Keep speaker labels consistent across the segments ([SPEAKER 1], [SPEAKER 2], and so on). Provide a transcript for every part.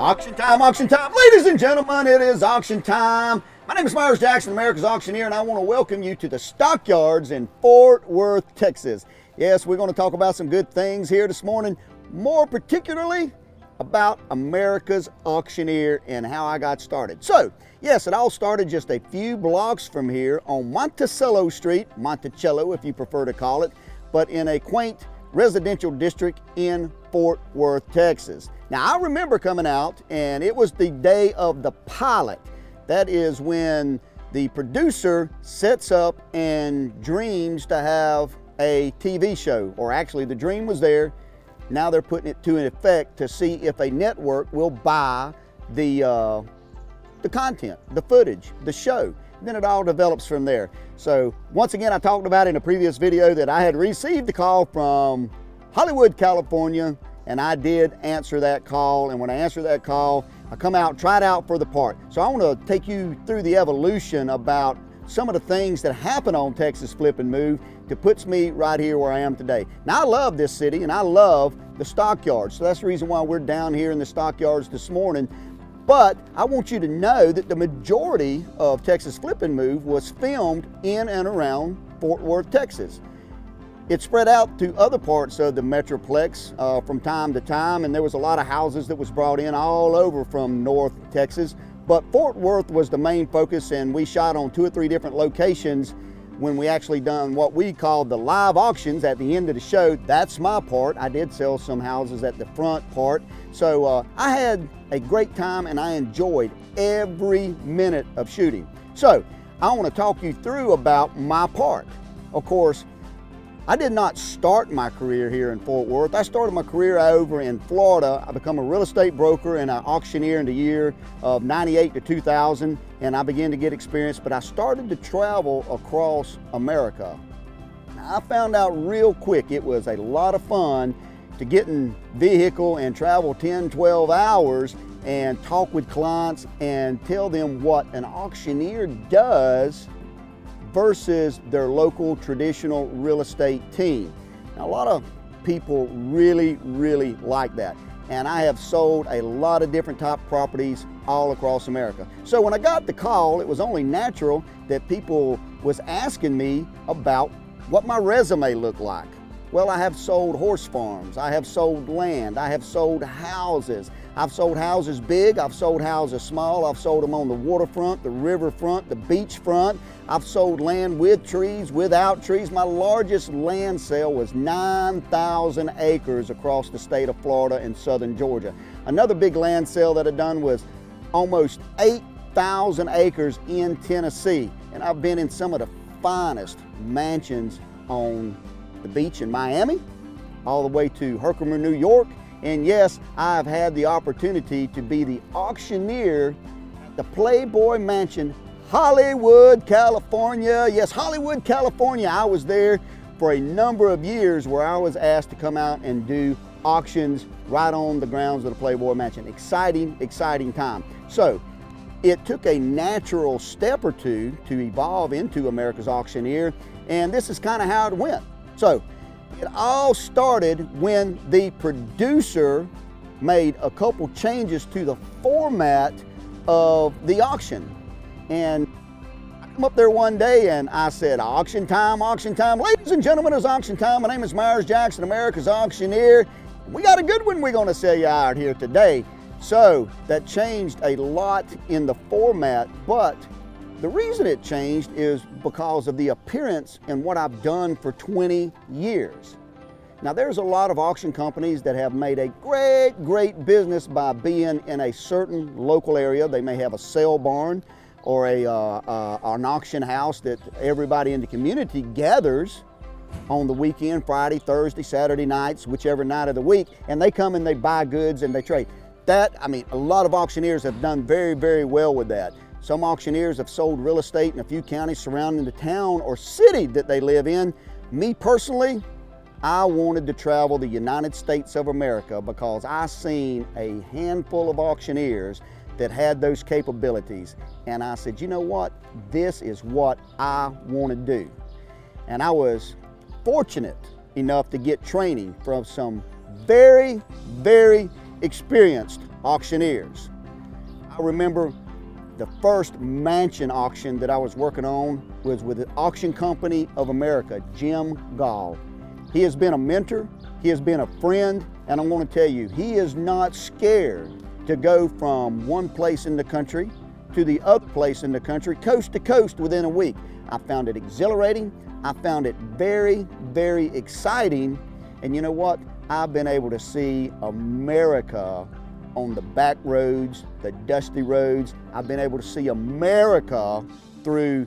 [SPEAKER 1] Auction time, auction time. Ladies and gentlemen, it is auction time. My name is Myers Jackson, America's Auctioneer, and I want to welcome you to the stockyards in Fort Worth, Texas. Yes, we're going to talk about some good things here this morning, more particularly about America's Auctioneer and how I got started. So, yes, it all started just a few blocks from here on Monticello Street, Monticello if you prefer to call it, but in a quaint residential district in Fort Worth, Texas. Now, I remember coming out, and it was the day of the pilot. That is when the producer sets up and dreams to have a TV show, or actually the dream was there. Now they're putting it to an effect to see if a network will buy the content, the footage, the show. And then it all develops from there. So once again, I talked about in a previous video that I had received a call from Hollywood, California, and I did answer that call. And when I answered that call, I come out, tried out for the part. So I want to take you through the evolution about some of the things that happen on Texas Flip and Move that puts me right here where I am today. Now, I love this city and I love the stockyards. So that's the reason why we're down here in the stockyards this morning. But I want you to know that the majority of Texas Flip and Move was filmed in and around Fort Worth, Texas. It spread out to other parts of the Metroplex from time to time, and there was a lot of houses that was brought in all over from North Texas. But Fort Worth was the main focus, and we shot on 2 or 3 different locations when we actually done what we called the live auctions at the end of the show. That's my part. I did sell some houses at the front part. So I had a great time and I enjoyed every minute of shooting. So I want to talk you through about my part. Of course, I did not start my career here in Fort Worth. I started my career over in Florida. I became a real estate broker and an auctioneer in the year of 98 to 2000, and I began to get experience, but I started to travel across America. Now, I found out real quick it was a lot of fun to get in vehicle and travel 10, 12 hours and talk with clients and tell them what an auctioneer does versus their local traditional real estate team. Now, a lot of people really like that. And I have sold a lot of different type properties all across America. So when I got the call, it was only natural that people was asking me about what my resume looked like. Well, I have sold horse farms, I have sold land, I have sold houses. I've sold houses big, I've sold houses small, I've sold them on the waterfront, the riverfront, the beachfront. I've sold land with trees, without trees. My largest land sale was 9,000 acres across the state of Florida and southern Georgia. Another big land sale that I've done was almost 8,000 acres in Tennessee. And I've been in some of the finest mansions on the beach in Miami, all the way to Herkimer, New York. And yes, I've had the opportunity to be the auctioneer at the Playboy Mansion, Hollywood, California. Yes, Hollywood, California. I was there for a number of years where I was asked to come out and do auctions right on the grounds of the Playboy Mansion. Exciting time. So it took a natural step or two to evolve into America's Auctioneer, and this is kind of how it went. So it all started when the producer made a couple changes to the format of the auction. And I come up there one day and I said, auction time, auction time. Ladies and gentlemen, it's auction time. My name is Myers Jackson, America's Auctioneer. We got a good one we're going to sell you out here today. So that changed a lot in the format, but the reason it changed is because of the appearance and what I've done for 20 years. Now, there's a lot of auction companies that have made a great business by being in a certain local area. They may have a sale barn or an auction house that everybody in the community gathers on the weekend, Friday, Thursday, Saturday nights, whichever night of the week, and they come and they buy goods and they trade. A lot of auctioneers have done very well with that. Some auctioneers have sold real estate in a few counties surrounding the town or city that they live in. Me personally, I wanted to travel the United States of America because I seen a handful of auctioneers that had those capabilities. And I said, you know what? This is what I want to do. And I was fortunate enough to get training from some very experienced auctioneers. I remember the first mansion auction that I was working on was with the Auction Company of America, Jim Gall. He has been a mentor, he has been a friend, and I want to tell you, he is not scared to go from one place in the country to the other place in the country, coast to coast within a week. I found it exhilarating. I found it very, very exciting. And you know what? I've been able to see America on the back roads, the dusty roads. I've been able to see America through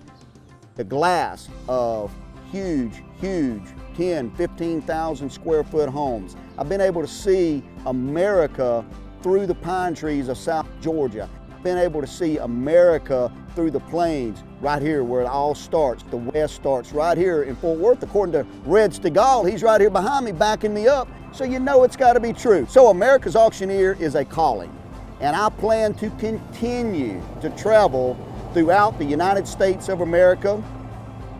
[SPEAKER 1] the glass of huge, huge 10, 15,000 square foot homes. I've been able to see America through the pine trees of South Georgia. I've been able to see America through the plains, right here where it all starts. The West starts right here in Fort Worth. According to Red Stegall, he's right here behind me, backing me up. So you know it's got to be true. So America's Auctioneer is a calling, and I plan to continue to travel throughout the United States of America,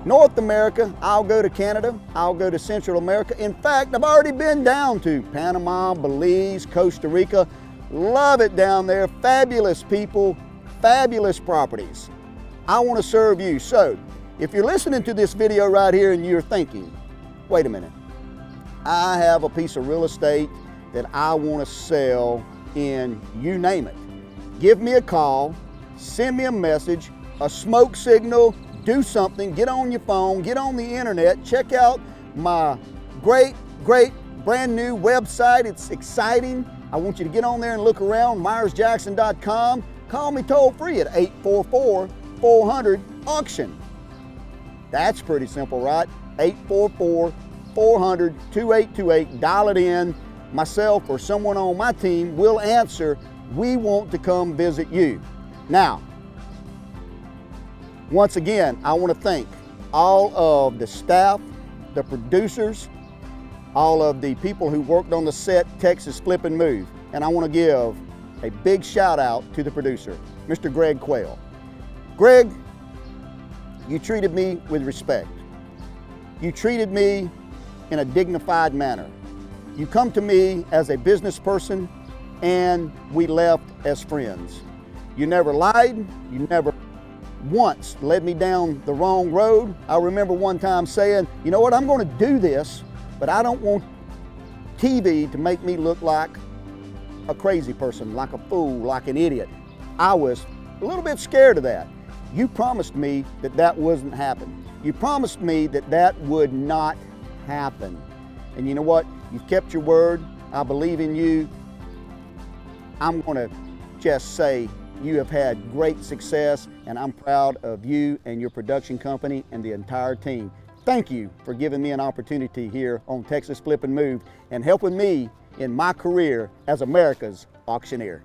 [SPEAKER 1] North America. I'll go to Canada, I'll go to Central America. In fact, I've already been down to Panama, Belize, Costa Rica. Love it down there, fabulous people, fabulous properties. I want to serve you. So if you're listening to this video right here and you're thinking, wait a minute, I have a piece of real estate that I want to sell in, you name it. Give me a call, send me a message, a smoke signal, do something, get on your phone, get on the internet, check out my great brand new website. It's exciting. I want you to get on there and look around, myersjackson.com. Call me toll free at 844-400-AUCTION. That's pretty simple, right? 844-400-2828. Dial it in. Myself or someone on my team will answer. We want to come visit you. Now, once again, I want to thank all of the staff, the producers, all of the people who worked on the set, Texas Flip and Move. And I want to give a big shout out to the producer, Mr. Greg Quayle. Greg, you treated me with respect. You treated me in a dignified manner. You come to me as a business person, and we left as friends. You never lied. You never once led me down the wrong road. I remember one time saying, you know what, I'm going to do this, but I don't want TV to make me look like a crazy person, like a fool, like an idiot. I was a little bit scared of that. You promised me that that wouldn't happen. You promised me that that would not happen. And you know what? You've kept your word. I believe in you. I'm going to just say you have had great success, and I'm proud of you and your production company and the entire team. Thank you for giving me an opportunity here on Texas Flip and Move and helping me in my career as America's auctioneer.